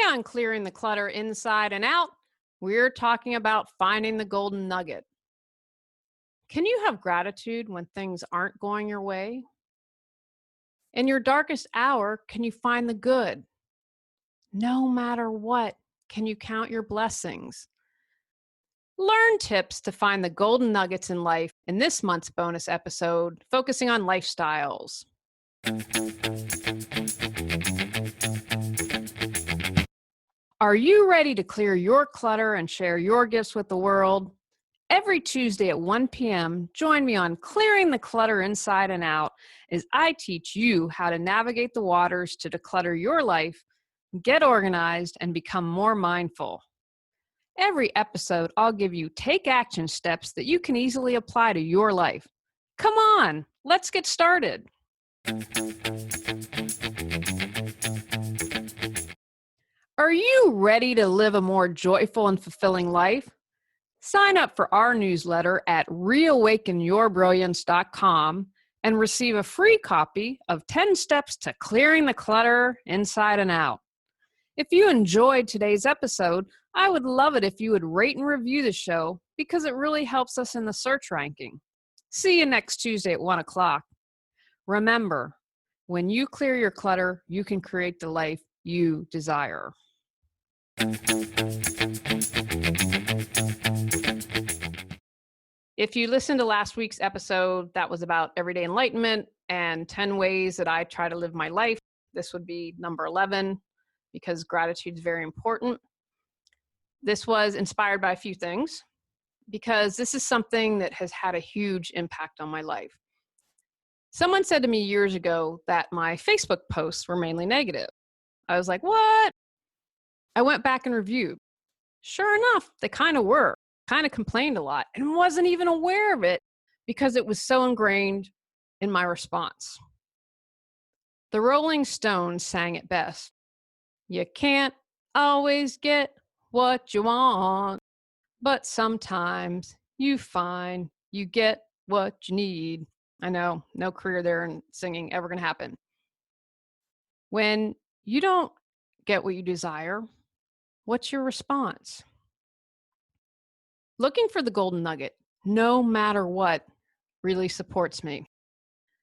on Clearing the Clutter Inside and Out, we're talking about finding the golden nugget. Can you have gratitude when things aren't going your way? In your darkest hour, can you find the good? No matter what, can you count your blessings? Learn tips to find the golden nuggets in life in this month's bonus episode, focusing on lifestyles. Are you ready to clear your clutter and share your gifts with the world? Every Tuesday at 1 p.m., join me on Clearing the Clutter Inside and Out as I teach you how to navigate the waters to declutter your life, get organized, and become more mindful. Every episode, I'll give you take action steps that you can easily apply to your life. Come on, let's get started. Are you ready to live a more joyful and fulfilling life? Sign up for our newsletter at reawakenyourbrilliance.com and receive a free copy of 10 Steps to Clearing the Clutter Inside and Out. If you enjoyed today's episode, I would love it if you would rate and review the show because it really helps us in the search ranking. See you next Tuesday at 1 o'clock. Remember, when you clear your clutter, you can create the life you desire. If you listened to last week's episode, that was about everyday enlightenment and 10 ways that I try to live my life. This would be number 11 because gratitude is very important. This was inspired by a few things because this is something that has had a huge impact on my life. Someone said to me years ago that my Facebook posts were mainly negative. I was like, what? I went back and reviewed. Sure enough, they kind of were. Kind of complained a lot and wasn't even aware of it because it was so ingrained in my response. The Rolling Stones sang it best. You can't always get what you want, but sometimes you find you get what you need. I know, no career there in singing ever going to happen. When you don't get what you desire, what's your response? Looking for the golden nugget, no matter what, really supports me.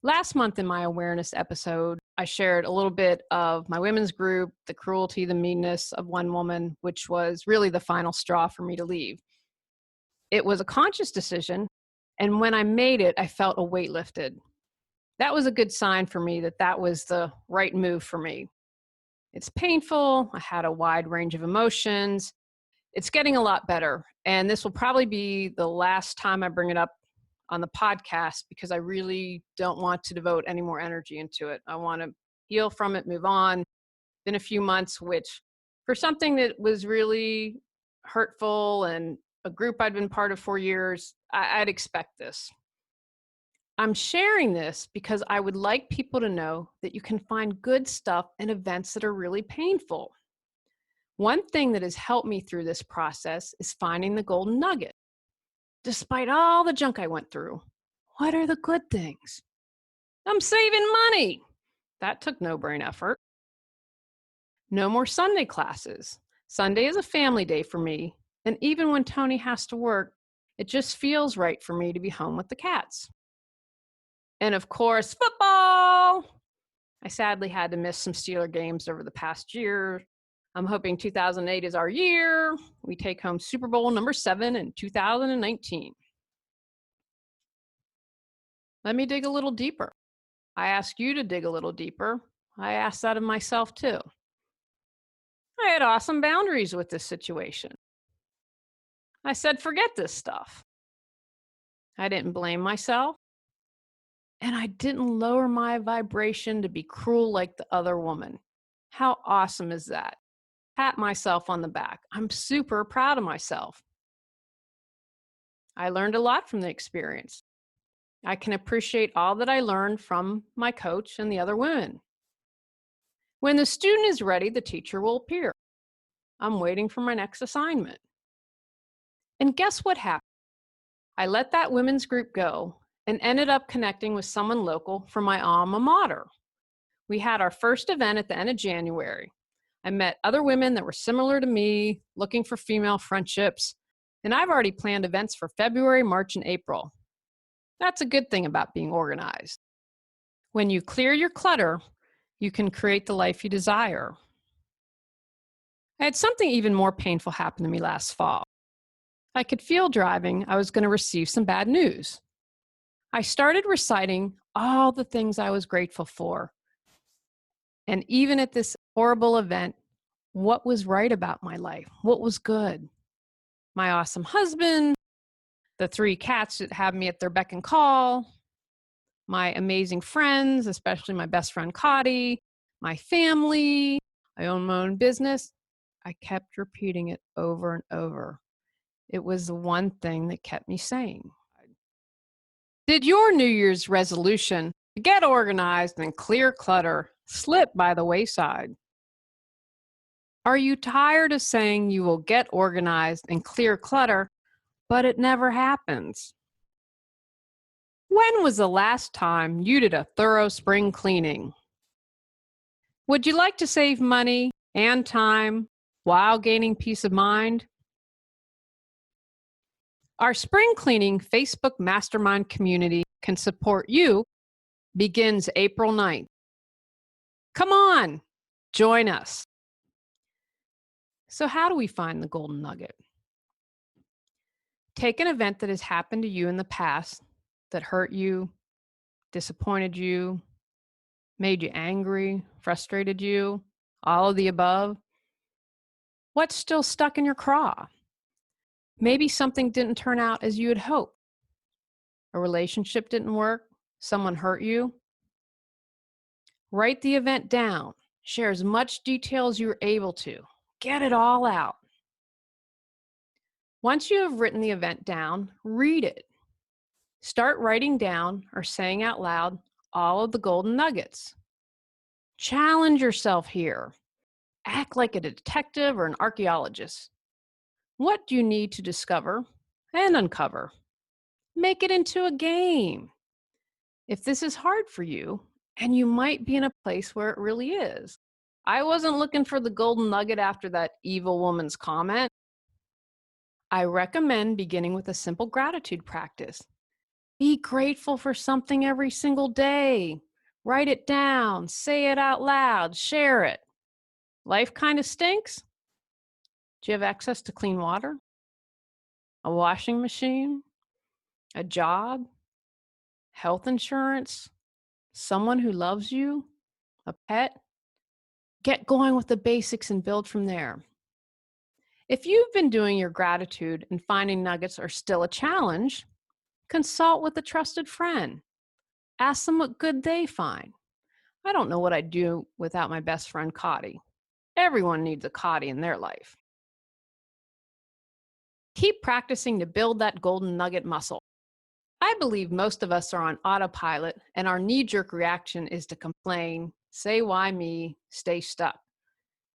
Last month in my awareness episode, I shared a little bit of my women's group, the cruelty, the meanness of one woman, which was really the final straw for me to leave. It was a conscious decision, and when I made it, I felt a weight lifted. That was a good sign for me that that was the right move for me. It's painful. I had a wide range of emotions. It's getting a lot better, and this will probably be the last time I bring it up on the podcast because I really don't want to devote any more energy into it. I want to heal from it, move on. Been a few months, which for something that was really hurtful and a group I'd been part of for years, I'd expect this. I'm sharing this because I would like people to know that you can find good stuff in events that are really painful. One thing that has helped me through this process is finding the golden nugget. Despite all the junk I went through, what are the good things? I'm saving money. That took no brain effort. No more Sunday classes. Sunday is a family day for me, and even when Tony has to work, it just feels right for me to be home with the cats. And of course, football. I sadly had to miss some Steeler games over the past year. I'm hoping 2008 is our year. We take home Super Bowl number 7 in 2019. Let me dig a little deeper. I ask you to dig a little deeper. I ask that of myself too. I had awesome boundaries with this situation. I said, forget this stuff. I didn't blame myself. And I didn't lower my vibration to be cruel like the other woman. How awesome is that? Pat myself on the back. I'm super proud of myself. I learned a lot from the experience. I can appreciate all that I learned from my coach and the other women. When the student is ready, the teacher will appear. I'm waiting for my next assignment. And guess what happened? I let that women's group go and ended up connecting with someone local from my alma mater. We had our first event at the end of January. I met other women that were similar to me, looking for female friendships, and I've already planned events for February, March, and April. That's a good thing about being organized. When you clear your clutter, you can create the life you desire. I had something even more painful happen to me last fall. I could feel driving I was going to receive some bad news. I started reciting all the things I was grateful for. And even at this horrible event, what was right about my life? What was good? My awesome husband, the 3 cats that have me at their beck and call, my amazing friends, especially my best friend Cotty, my family, I own my own business. I kept repeating it over and over. It was the one thing that kept me sane. Did your New Year's resolution to get organized and clear clutter slip by the wayside? Are you tired of saying you will get organized and clear clutter, but it never happens? When was the last time you did a thorough spring cleaning? Would you like to save money and time while gaining peace of mind? Our spring cleaning Facebook mastermind community can support you. Begins April 9th. Come on, join us. So how do we find the golden nugget? Take an event that has happened to you in the past that hurt you, disappointed you, made you angry, frustrated you, all of the above. What's still stuck in your craw? Maybe something didn't turn out as you had hoped. A relationship didn't work, someone hurt you. Write the event down. Share as much detail as you're able to. Get it all out. Once you have written the event down, read it. Start writing down or saying out loud all of the golden nuggets. Challenge yourself here. Act like a detective or an archaeologist. What do you need to discover and uncover? Make it into a game. If this is hard for you, and you might be in a place where it really is. I wasn't looking for the golden nugget after that evil woman's comment. I recommend beginning with a simple gratitude practice. Be grateful for something every single day. Write it down, say it out loud, share it. Life kind of stinks. Do you have access to clean water? A washing machine? A job? Health insurance? Someone who loves you? A pet? Get going with the basics and build from there. If you've been doing your gratitude and finding nuggets are still a challenge, consult with a trusted friend. Ask them what good they find. I don't know what I'd do without my best friend Cotty. Everyone needs a Cotty in their life. Keep practicing to build that golden nugget muscle. I believe most of us are on autopilot, and our knee-jerk reaction is to complain, say why me, stay stuck.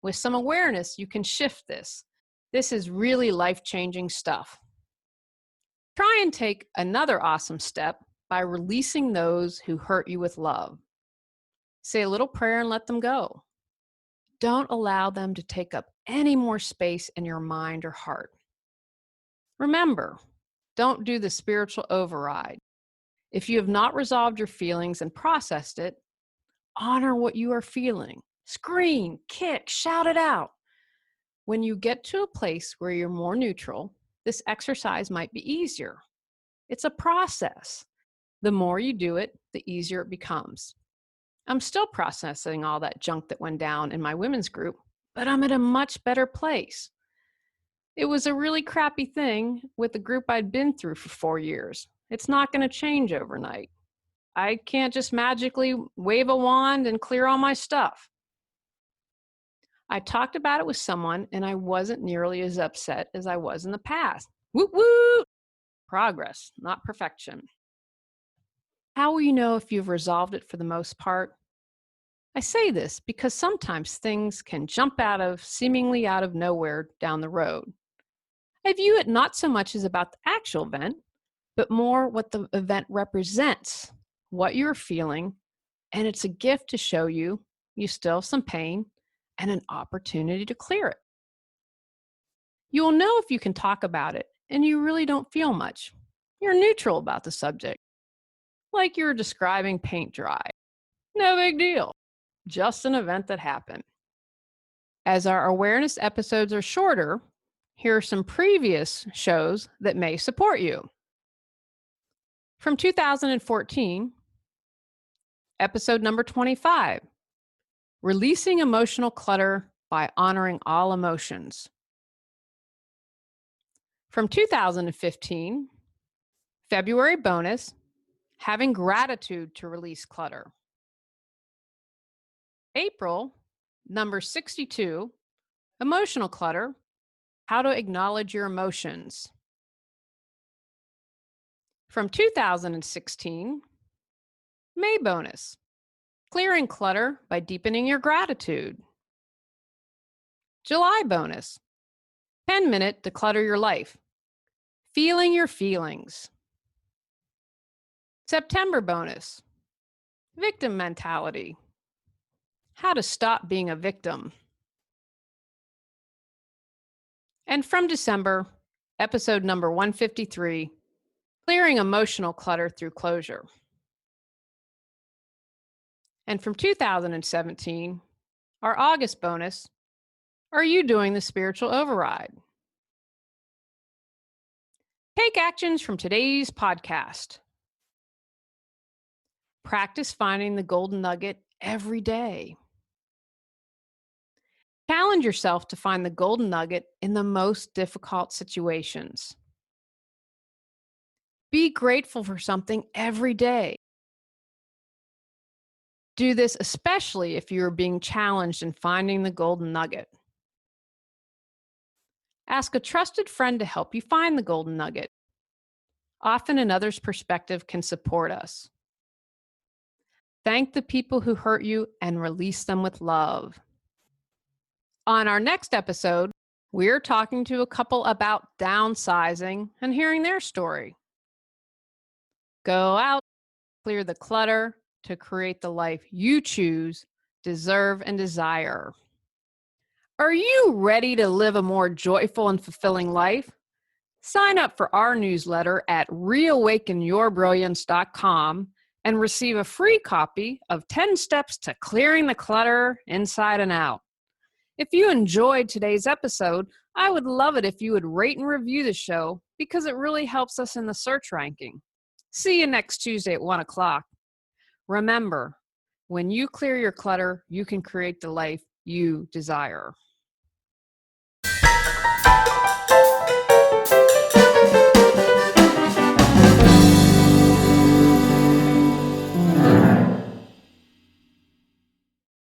With some awareness, you can shift this. This is really life-changing stuff. Try and take another awesome step by releasing those who hurt you with love. Say a little prayer and let them go. Don't allow them to take up any more space in your mind or heart. Remember, don't do the spiritual override. If you have not resolved your feelings and processed it, honor what you are feeling. Scream, kick, shout it out. When you get to a place where you're more neutral, this exercise might be easier. It's a process. The more you do it, the easier it becomes. I'm still processing all that junk that went down in my women's group, but I'm at a much better place. It was a really crappy thing with the group I'd been through for 4 years. It's not going to change overnight. I can't just magically wave a wand and clear all my stuff. I talked about it with someone, and I wasn't nearly as upset as I was in the past. Woot woot! Progress, not perfection. How will you know if you've resolved it for the most part? I say this because sometimes things can jump seemingly out of nowhere down the road. I view it not so much as about the actual event, but more what the event represents, what you're feeling, and it's a gift to show you still have some pain, and an opportunity to clear it. You will know if you can talk about it and you really don't feel much. You're neutral about the subject, like you're describing paint dry. No big deal, just an event that happened. As our awareness episodes are shorter, here are some previous shows that may support you. From 2014, episode number 25, Releasing Emotional Clutter by Honoring All Emotions. From 2015, February bonus, Having Gratitude to Release Clutter. April, number 62, Emotional Clutter, How to Acknowledge Your Emotions. From 2016, May bonus, Clearing Clutter by Deepening Your Gratitude. July bonus, 10-minute Declutter Your Life, Feeling Your Feelings. September bonus, Victim Mentality, How to Stop Being a Victim. And from December, episode number 153, Clearing Emotional Clutter Through Closure. And from 2017, our August bonus, Are You Doing the Spiritual Override? Take actions from today's podcast. Practice finding the golden nugget every day. Challenge yourself to find the golden nugget in the most difficult situations. Be grateful for something every day. Do this especially if you are being challenged in finding the golden nugget. Ask a trusted friend to help you find the golden nugget. Often another's perspective can support us. Thank the people who hurt you and release them with love. On our next episode, we're talking to a couple about downsizing and hearing their story. Go out, clear the clutter to create the life you choose, deserve, and desire. Are you ready to live a more joyful and fulfilling life? Sign up for our newsletter at reawakenyourbrilliance.com and receive a free copy of 10 Steps to Clearing the Clutter Inside and Out. If you enjoyed today's episode, I would love it if you would rate and review the show because it really helps us in the search ranking. See you next Tuesday at 1 o'clock. Remember, when you clear your clutter, you can create the life you desire.